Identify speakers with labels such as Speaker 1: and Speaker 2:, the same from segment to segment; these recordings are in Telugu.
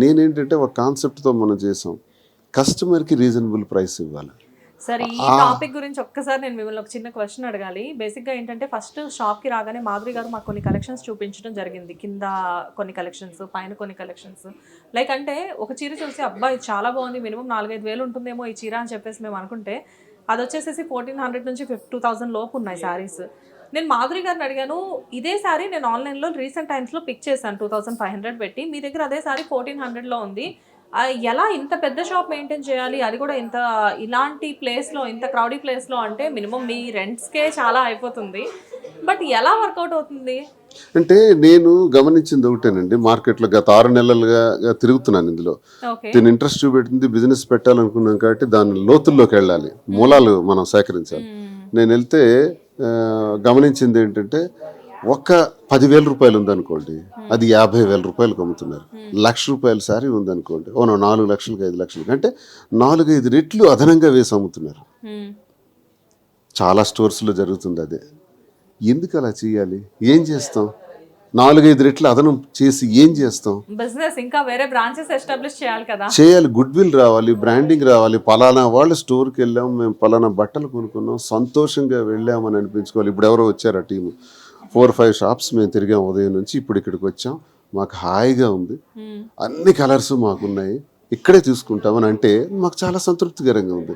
Speaker 1: నేనేంటంటే ఒక కాన్సెప్ట్తో మనం చేసాం, కస్టమర్కి రీజనబుల్ ప్రైస్ ఇవ్వాలి.
Speaker 2: సరే ఈ టాపిక్ గురించి ఒక్కసారి నేను మిమ్మల్ని ఒక చిన్న క్వశ్చన్ అడగాలి. బేసిక్గా ఏంటంటే ఫస్ట్ షాప్కి రాగానే మాధురి గారు మాకు కొన్ని కలెక్షన్స్ చూపించడం జరిగింది. కింద కొన్ని కలెక్షన్స్, పైన కొన్ని కలెక్షన్స్. లైక్ అంటే ఒక చీర చూసి అబ్బా ఇది చాలా బాగుంది, మినిమం 4-5 వేలు ఉంటుందేమో ఈ చీర అని చెప్పేసి మేము అనుకుంటే అది వచ్చేసేసి 1400 నుంచి 2000 లోపు ఉన్నాయి శారీస్. నేను మాధురి గారిని అడిగాను, ఇదే శారీ నేను ఆన్లైన్లో రీసెంట్ టైమ్స్లో పిక్ చేశాను 2500 పెట్టి, మీ దగ్గర అదే శారీ 1400లో ఉంది. ఎలా ఇంత పెద్ద షాప్ మెయింటైన్ చేయాలి, అది కూడా ఇంత ఇలాంటి ప్లేస్లో, ఇంత క్రౌడీ ప్లేస్లో అంటే మినిమం మీ రెంట్స్కే చాలా అయిపోతుంది. బట్ ఎలా వర్కౌట్ అవుతుంది?
Speaker 1: అంటే నేను గమనించింది ఒకటేనండి, మార్కెట్లో గత 6 నెలలుగా తిరుగుతున్నాను ఇందులో. దీని ఇంట్రెస్ట్ చూపెట్టింది, బిజినెస్ పెట్టాలనుకున్నాం కాబట్టి దాని లోతుల్లోకి వెళ్ళాలి, మూలాలు మనం సేకరించాలి. నేను వెళ్తే గమనించింది ఏంటంటే, ఒక్క 10,000 రూపాయలు ఉందనుకోండి, అది 50,000 రూపాయలకు అమ్ముతున్నారు. ₹1,00,000 శారీ ఉందనుకోండి, 4 లక్షలకి 5 లక్షలకి, అంటే 4-5 రెట్లు అదనంగా వేసి అమ్ముతున్నారు. చాలా స్టోర్స్లో జరుగుతుంది అదే. ఎందుకు అలా చేయాలి? ఏం చేస్తాం? 4-5 రెట్లు అదనం చేసి ఏం చేస్తాం?
Speaker 2: బిజినెస్ ఇంకా వేరే బ్రాంచెస్ ఎస్టాబ్లిష్ చేయాలి కదా.
Speaker 1: చేయాలి, గుడ్ విల్ రావాలి, బ్రాండింగ్ రావాలి. పలానా వాళ్ళ స్టోర్కి వెళ్ళాం, మేము పలానా బట్టలు కొనుక్కున్నాం, సంతోషంగా వెళ్ళామని అనిపించుకోవాలి. ఇప్పుడు ఎవరో వచ్చారు ఆ టీము, 4-5 షాప్స్ మేము తిరిగాం ఉదయం నుంచి, ఇప్పుడు ఇక్కడికి వచ్చాం, మాకు హాయిగా ఉంది, అన్ని కలర్స్ మాకున్నాయి, ఇక్కడే తీసుకుంటామని అంటే మాకు చాలా సంతృప్తికరంగా ఉంది.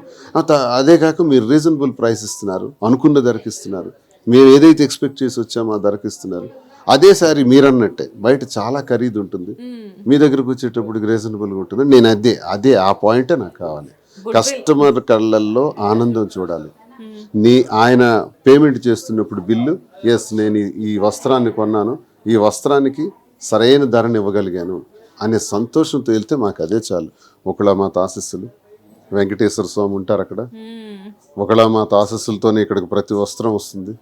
Speaker 1: అదే కాక మీరు రీజనబుల్ ప్రైస్ ఇస్తున్నారు, అనుకున్న ధరకి ఇస్తున్నారు, మేము ఏదైతే ఎక్స్పెక్ట్ చేసి వచ్చామో ఆ ధరకి ఇస్తున్నారు. అదే సారి మీరు అన్నట్టే బయట చాలా ఖరీదు ఉంటుంది, మీ దగ్గరకు వచ్చేటప్పటికి రీజనబుల్గా ఉంటుంది. నేను అదే ఆ పాయింటే నాకు కావాలి. కస్టమర్ కళ్ళల్లో ఆనందం చూడాలి. ఆయన పేమెంట్ చేస్తున్నప్పుడు బిల్లు, ఎస్ నేను ఈ వస్త్రాన్ని కొన్నాను, ఈ వస్త్రానికి సరైన ధరని ఇవ్వగలిగాను అనే సంతోషంతో వెళ్తే మాకు అదే చాలు. ఒకళమాత ఆశీస్సులు, వెంకటేశ్వర స్వామి ఉంటారు అక్కడ, ఒకళమాత ఆశీస్సులతోనే ఇక్కడికి ప్రతి వస్త్రం వస్తుంది.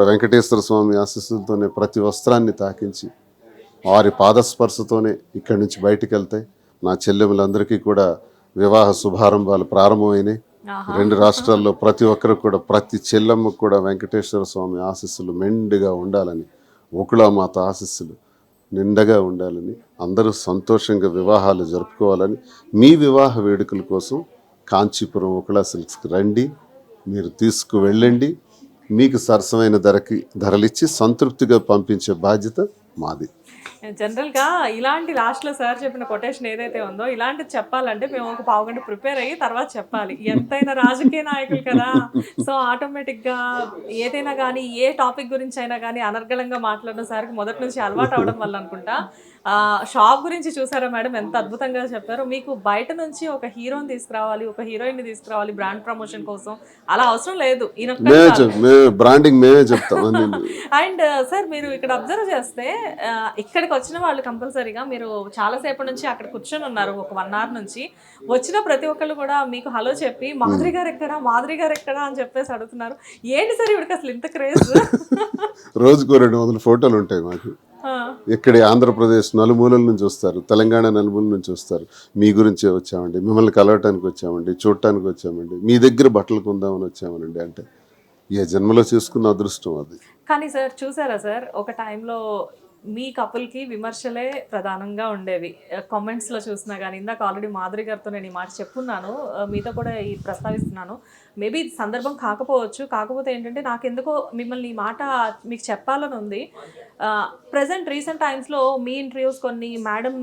Speaker 1: వెంకటేశ్వర స్వామి ఆశీస్సులతోనే ప్రతి వస్త్రాన్ని తాకించి వారి పాదస్పర్శతోనే ఇక్కడి నుంచి బయటికి వెళ్తాయి. నా చెల్లెములందరికీ కూడా వివాహ శుభారంభాలు ప్రారంభమైనాయి. 2 రాష్ట్రాల్లో ప్రతి ఒక్కరు కూడా, ప్రతి చెల్లెమ్మకు కూడా వెంకటేశ్వర స్వామి ఆశీస్సులు మెండుగా ఉండాలని, ఒకళమాత ఆశీస్సులు నిండగా ఉండాలని, అందరూ సంతోషంగా వివాహాలు జరుపుకోవాలని, మీ వివాహ వేడుకల కోసం కాంచీపురం ఒకళ సిల్క్స్కి రండి, మీరు తీసుకువెళ్ళండి, మీకు సరసమైన ధరలిచ్చి సంతృప్తిగా పంపించే బాధ్యత మాది.
Speaker 2: జనరల్గా ఇలాంటి లాస్ట్లో సార్ చెప్పిన కొటేషన్ ఏదైతే ఉందో, ఇలాంటిది చెప్పాలంటే మేము ఒక పావుగంట ప్రిపేర్ అయ్యి తర్వాత చెప్పాలి. ఎంతైనా రాజకీయ నాయకులు కదా, సో ఆటోమేటిక్గా ఏదైనా కానీ, ఏ టాపిక్ గురించి అయినా కానీ అనర్గళంగా మాట్లాడిన సార్కి మొదటి నుంచి అలవాటు అవడం వల్ల అనుకుంటా. షాప్ గురించి చూసారా మేడం, ఎంత అద్భుతంగా చెప్పారు. మీకు బయట నుంచి ఒక హీరోని తీసుకురావాలి, ఒక హీరోయిన్ని తీసుకురావాలి బ్రాండ్ ప్రమోషన్ కోసం, అలా అవసరం లేదు.
Speaker 1: బ్రాండింగ్ మేమే చెప్తాం.
Speaker 2: అండ్ సార్ మీరు ఇక్కడ అబ్జర్వ్ చేస్తే, ఇక్కడికి వచ్చిన వాళ్ళు కంపల్సరీగా మీరు చాలాసేపటి నుంచి అక్కడ కూర్చొని ఉన్నారు, ఒక 1 hour నుంచి. వచ్చిన ప్రతి ఒక్కళ్ళు కూడా మీకు హలో చెప్పి మాధురి గారు ఎక్కడా, మాధురి గారు ఎక్కడా అని చెప్పేసి అడుగుతున్నారు. ఏంటి సార్ ఇవిడికి అసలు ఇంత క్రేజ్?
Speaker 1: రోజుకో 200 ఫోటోలు ఉంటాయి మాకు. ఇక్కడే ఆంధ్రప్రదేశ్ నలుమూలల నుంచి వస్తారు, తెలంగాణ నలుమూల నుంచి వస్తారు. మీ గురించే వచ్చామండి, మిమ్మల్ని కలవటానికి వచ్చామండి, చూడటానికి వచ్చామండి, మీ దగ్గర బట్టలు కొందామని వచ్చామనండి. అంటే ఏ జన్మలో చేసుకున్న అదృష్టం అది.
Speaker 2: కానీ సార్ చూసారా సార్, ఒక టైంలో మీ కపుల్కి విమర్శలే ప్రధానంగా ఉండేవి కామెంట్స్లో చూసినా కానీ. ఇందాక ఆల్రెడీ మాధురి గారితో నేను ఈ మాట చెప్పున్నాను, మీతో కూడా ఈ ప్రస్తావిస్తున్నాను. మేబీ ఇది సందర్భం కాకపోవచ్చు, కాకపోతే ఏంటంటే నాకెందుకో మిమ్మల్ని ఈ మాట మీకు చెప్పాలని ఉంది. ప్రజెంట్ రీసెంట్ టైమ్స్లో మీ ఇంటర్వ్యూస్ కొన్ని, మేడం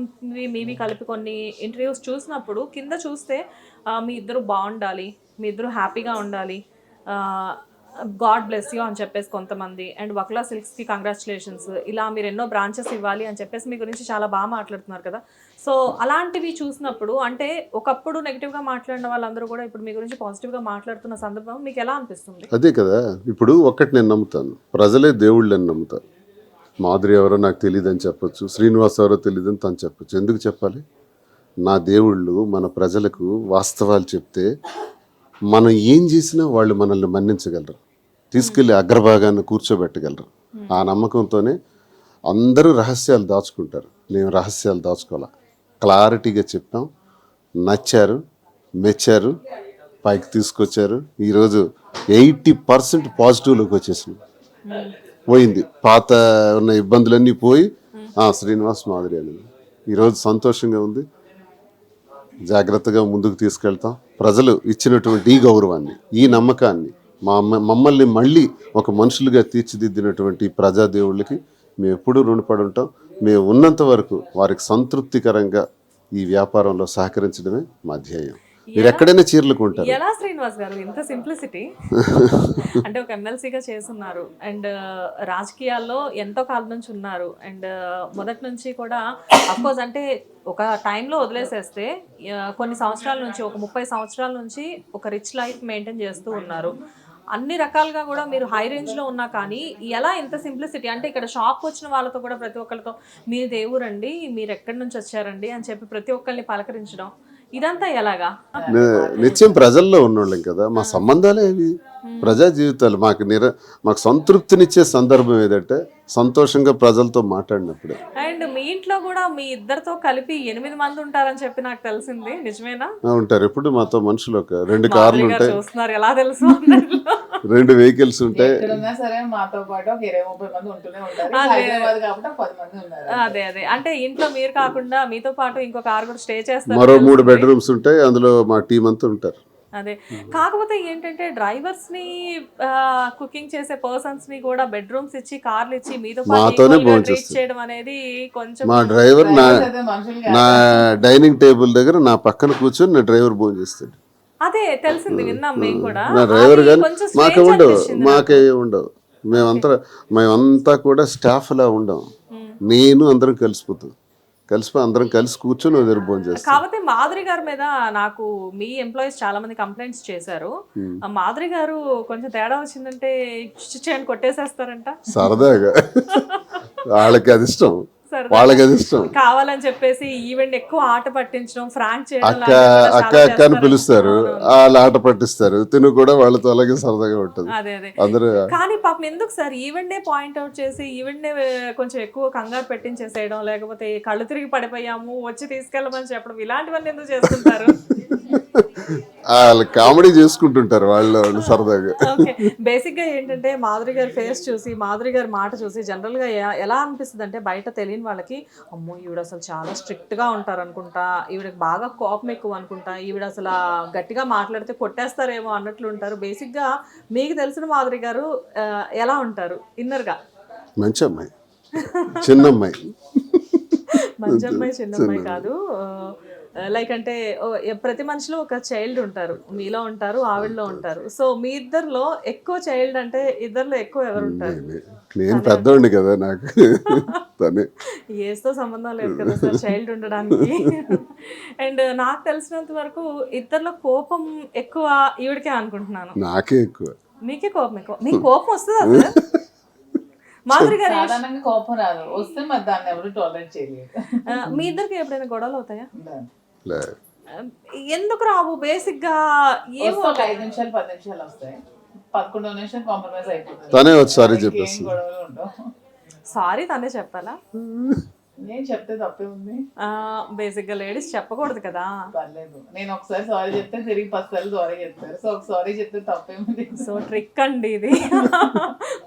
Speaker 2: మీవి కలిపి కొన్ని ఇంటర్వ్యూస్ చూసినప్పుడు కింద చూస్తే మీ ఇద్దరు బాగుండాలి, మీ ఇద్దరు హ్యాపీగా ఉండాలి, గాడ్ బ్లెస్ యూ అని చెప్పేసి కొంతమంది, అండ్ వక్లా సిల్క్స్కి కంగ్రాచులేషన్స్, ఇలా మీరు ఎన్నో బ్రాంచెస్ ఇవ్వాలి అని చెప్పేసి మీ గురించి చాలా బాగా మాట్లాడుతున్నారు కదా. సో అలాంటివి చూసినప్పుడు అంటే ఒకప్పుడు నెగిటివ్గా మాట్లాడిన వాళ్ళందరూ కూడా ఇప్పుడు మీ గురించి పాజిటివ్గా మాట్లాడుతున్న సందర్భం మీకు ఎలా అనిపిస్తుంది?
Speaker 1: అదే కదా, ఇప్పుడు ఒక్కటి నేను నమ్ముతాను, ప్రజలే దేవుళ్ళు అని నమ్ముతారు. మాధురి ఎవరో నాకు తెలియదు అని చెప్పొచ్చు, శ్రీనివాస్ ఎవరో తెలియదు అని తను చెప్పొచ్చు. ఎందుకు చెప్పాలి? నా దేవుళ్ళు మన ప్రజలకు వాస్తవాలు చెప్తే మనం ఏం చేసినా వాళ్ళు మనల్ని మన్నించగలరు, తీసుకెళ్ళి అగ్రభాగాన్ని కూర్చోబెట్టగలరు. ఆ నమ్మకంతోనే అందరూ రహస్యాలు దాచుకుంటారు. నేను రహస్యాలు దాచుకోవాలా, క్లారిటీగా చెప్పాం, నచ్చారు, మెచ్చారు, పైకి తీసుకొచ్చారు. ఈరోజు 80% పాజిటివ్లోకి వచ్చేసింది, పోయింది. పాత ఉన్న ఇబ్బందులన్నీ పోయి శ్రీనివాస్ మాధురి అని ఈరోజు సంతోషంగా ఉంది. జాగ్రత్తగా ముందుకు తీసుకెళ్తాం. ప్రజలు ఇచ్చినటువంటి ఈ గౌరవాన్ని, ఈ నమ్మకాన్ని, మమ్మల్ని మళ్ళీ ఒక మనుషులుగా తీర్చిదిద్దినటువంటి ప్రజాదేవుళ్ళకి మేము ఎప్పుడూ రుణపడి ఉంటాం. మేము ఉన్నంత వరకు వారికి సంతృప్తికరంగా ఈ వ్యాపారంలో సహకరించడమే మా ధ్యేయం. మీరు ఎక్కడైనా చీరలు కొంటారు.
Speaker 2: ఎలా శ్రీనివాస్ గారు ఇంత సింప్లిసిటీ? అంటే ఒక ఎమ్మెల్సీగా చేస్తున్నారు అండ్ రాజకీయాల్లో ఎంతో కాలం నుంచి ఉన్నారు అండ్ మొదటి నుంచి కూడా అఫ్కోర్స్ అంటే ఒక టైంలో వదిలేసేస్తే కొన్ని సంవత్సరాల నుంచి, ఒక 30 సంవత్సరాల నుంచి ఒక రిచ్ లైఫ్ మెయింటైన్ చేస్తూ ఉన్నారు. అన్ని రకాలుగా కూడా మీరు హై రేంజ్లో ఉన్నా కానీ ఎలా ఇంత సింప్లిసిటీ? అంటే ఇక్కడ షాప్కి వచ్చిన వాళ్ళతో కూడా ప్రతి ఒక్కరితో మీరు దేవురండి, మీరు ఎక్కడి నుంచి వచ్చారండి అని చెప్పి ప్రతి ఒక్కరిని పలకరించడం, ఇదంతా ఎలాగా?
Speaker 1: నిత్యం ప్రజల్లో ఉన్నోళ్ళం కదా, మా సంబంధాలే ఇవి, ప్రజా జీవితాలు. మాకు సంతృప్తినిచ్చే సందర్భం ఏదంటే సంతోషంగా ప్రజలతో మాట్లాడినప్పుడే.
Speaker 2: అండ్ మీ ఇంట్లో కూడా మీ ఇద్దరితో కలిపి 8 మంది ఉంటారని చెప్పి నాకు తెలిసింది, నిజమేనా?
Speaker 1: ఉంటారు. ఎప్పుడు మాతో మనుషులు ఒక 2 కార్లు ఉంటాయి,
Speaker 2: చూస్తున్నారు ఎలా తెలుసు
Speaker 1: 2 వెహికల్స్ ఉంటాయి.
Speaker 2: అదే అదే అంటే ఇంట్లో మీరు కాకుండా మీతో పాటు ఇంకో కార్ కూడా స్టే చేస్తారు.
Speaker 1: మరో 3 బెడ్రూమ్స్ ఉంటాయి, అందులో మా టీం అంతా ఉంటారు.
Speaker 2: అదే కాకపోతే ఏంటంటే డ్రైవర్స్ ని, కుకింగ్ చేసే పర్సన్స్ ని కూడా బెడ్రూమ్స్ ఇచ్చి, కార్లు ఇచ్చి మీతో
Speaker 1: మాతోనే
Speaker 2: ట్రీట్ చేయడం అనేది కొంచెం.
Speaker 1: మా డ్రైవర్ నా డైనింగ్ టేబుల్ దగ్గర నా పక్కన కూర్చొని నా డ్రైవర్ భోజనం చేస్తాడు.
Speaker 2: అదే తెలిసింది, విన్నాం మేము కూడా.
Speaker 1: నా డ్రైవర్ కానీ మాకే ఉండవు. మేమంతా కూడా స్టాఫ్ లా ఉండం. నేను అందరం కలిసిపోయి అందరం కలిసి కూర్చొని భోజనం చేస్తాం.
Speaker 2: కాబట్టి మాధురి గారి మీద నాకు మీ ఎంప్లాయీస్ చాలా మంది కంప్లైంట్స్ చేశారు. మాధురి గారు కొంచెం తేడా వచ్చిందంటే చేయని కొట్టేసేస్తారంట.
Speaker 1: సరదాగా వాళ్ళకి అది ఇష్టం, వాళ్ళకి అది ఇష్టం.
Speaker 2: కావాలని చెప్పేసి ఈవెంట్ ఎక్కువ ఆట పట్టించడం, ఫ్రాంక్ చేయడం,
Speaker 1: అక్క అని పిలుస్తారు, వాళ్ళు ఆట పట్టిస్తారు. తిను కూడా వాళ్ళతో అలాగే సరదాగా ఉంటుంది.
Speaker 2: అదే కానీ పాపం ఎందుకు సార్ ఈవెంట్ పాయింట్ అవుట్ చేసి ఈవెంట్ కొంచెం ఎక్కువ కంగారు పెట్టించేసేయడం, లేకపోతే కళ్ళు తిరిగి పడిపోయాము వచ్చి తీసుకెళ్ళమని చెప్పడం, ఇలాంటివన్నీ ఎందుకు చేస్తుంటారు?
Speaker 1: వాళ్ళు కామెడీ చేసుకుంటుంటారు వాళ్ళు సరదాగా.
Speaker 2: బేసిక్ గా ఏంటంటే మాధురి గారి ఫేస్ చూసి, మాధురి గారి మాట చూసి జనరల్ గా ఎలా అనిపిస్తుంది అంటే బయట తెలియని వాళ్ళకి, అమ్మో ఈవిడ అసలు చాలా స్ట్రిక్ట్ గా ఉంటారు అనుకుంటా, ఈవిడకి బాగా కోపం ఎక్కువ అనుకుంటా, ఈవిడ అసలు గట్టిగా మాట్లాడితే కొట్టేస్తారేమో అన్నట్లు ఉంటారు. బేసిక్ గా మీకు తెలిసిన మాధురి గారు ఎలా ఉంటారు ఇన్నర్ గా?
Speaker 1: మంచి అమ్మాయి, చిన్న అమ్మాయి.
Speaker 2: మంచి అమ్మాయి చిన్న అమ్మాయి కాదు, లైక్ అంటే ప్రతి మనిషిలో ఒక చైల్డ్ ఉంటారు, మీలో ఉంటారు, ఆవిడలో ఉంటారు. సో మీ ఇద్దరిలో ఎక్కువ చైల్డ్ అంటే ఇద్దరిలో ఎక్కువ ఎవరు ఉంటారు?
Speaker 1: నేను పెద్దోడిని కదా, నాకు
Speaker 2: ఏస్తో సంబంధం లేదు కదా సార్ చైల్డ్ ఉండడానికి. అండ్ నాకు తెలిసినంత వరకు ఇద్దరిలో కోపం ఎక్కువ ఈవిడకే అనుకుంటున్నాను.
Speaker 1: నాకే ఎక్కువ.
Speaker 2: మీకే కోపం ఎక్కువ? మీకు కోపం వస్తుందా సార్? మాధురి గారు
Speaker 3: కోపం రాదు, వస్తే మరి దాన్ని ఎవరు టాలరేట్ చేయలేదు.
Speaker 2: మీ ఇద్దరికి ఎప్పుడైనా గొడవలు అవుతాయా? ఎందుకు రావు? బేసిక్ గా ఏమో
Speaker 3: 5 నిమిషాలు 10 నిమిషాలు వస్తాయి, 11వ నిమిషం కాంప్రమైజ్ అయిపోతుంది.
Speaker 1: తనే ఒకసారి చెప్పేసి
Speaker 2: సారీ తనే చెప్పాలా?
Speaker 3: నేను చెప్తే తప్పే ఉంది.
Speaker 2: బేసిక్ గా లేడీస్ చెప్పకూడదు కదా.
Speaker 3: పర్లేదు, నేను ఒకసారి సారీ చెప్తే తిరిగి 10 సార్లు సారీ చెప్తారు. సో ఒక సారీ చెప్తే తప్పే ఉంది.
Speaker 2: సో ట్రిక్ అండి ఇది.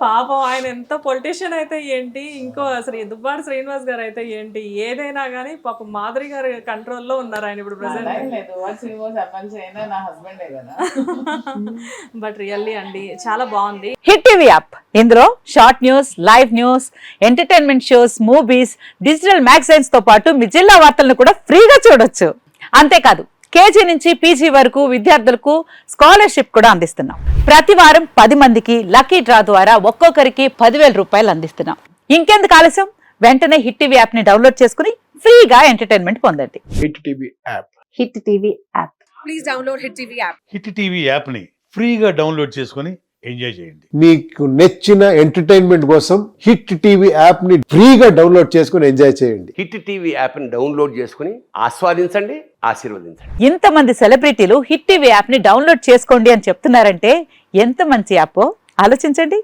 Speaker 2: పాపం ఆయన ఎంత పొలిటీషియన్ అయితే ఏంటి, ఇంకో దుబ్బాడి శ్రీనివాస్ గారు అయితే ఏంటి, ఏదైనా కానీ పాపం మాధురి గారి కంట్రోల్లో ఉన్నారు ఆయన ఇప్పుడు ప్రెసెంట్.
Speaker 3: దుబ్బాడి శ్రీనివాస్ ఎమ్మెల్సీ అయినా నా హస్బెండే కదా.
Speaker 2: బట్ రియల్లీ అండి చాలా బాగుంది.
Speaker 4: హిట్ టీవీ యాప్, ఇందులో short news, live news, entertainment shows, movies, digital magazines తో పాటు మీ జిల్లా వార్తలను కూడా ఫ్రీగా చూడొచ్చు. అంతేకాదు కేజీ నుంచి పీజీ వరకు విద్యార్థులకు స్కాలర్షిప్ కూడా అందిస్తున్నాం. ప్రతి వారం 10 మందికి లక్కీ డ్రా ద్వారా ఒక్కొక్కరికి 10,000 రూపాయలు అందిస్తున్నాం. ఇంకెందుకు ఆలస్యం, వెంటనే హిట్ టీవీ యాప్ ని డౌన్లోడ్ చేసుకుని ఫ్రీగా ఎంటర్టైన్మెంట్ పొందండి.
Speaker 5: Hit TV app.
Speaker 4: Hit TV app.
Speaker 2: Please download hit TV app.
Speaker 5: Hit TV app ని ఫ్రీగా డౌన్లోడ్ చేసుకుని ఎంజాయ్ చేయండి.
Speaker 6: మీకు నచ్చిన ఎంటర్టైన్మెంట్ కోసం హిట్ టీవీ యాప్ ని ఫ్రీగా డౌన్లోడ్ చేసుకుని ఎంజాయ్ చేయండి.
Speaker 7: హిట్ టీవీ యాప్ ని డౌన్లోడ్ చేసుకుని ఆస్వాదించండి, ఆశీర్వదించండి.
Speaker 4: ఇంతమంది సెలబ్రిటీలు హిట్ టీవీ యాప్ ని డౌన్లోడ్ చేసుకోండి అని చెప్తున్నారంటే ఎంత మంచి యాప్ ఆలోచించండి.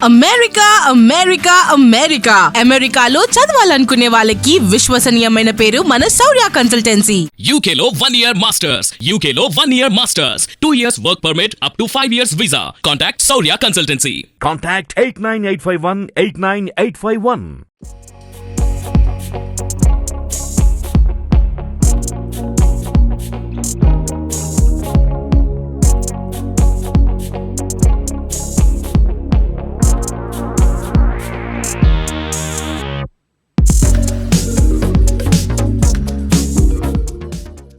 Speaker 8: అమెరికా అమెరికా అమెరికా అమెరికాలో చదవాలనుకునే వాళ్ళకి విశ్వసనీయమైన పేరు మన శౌర్య కన్సల్టెన్సీ.
Speaker 9: UK లో 1 year masters, UK లో 1 year masters, 2 years work permit up to 5 years visa. Contact Saurya Consultancy.
Speaker 10: Contact 89851 89851.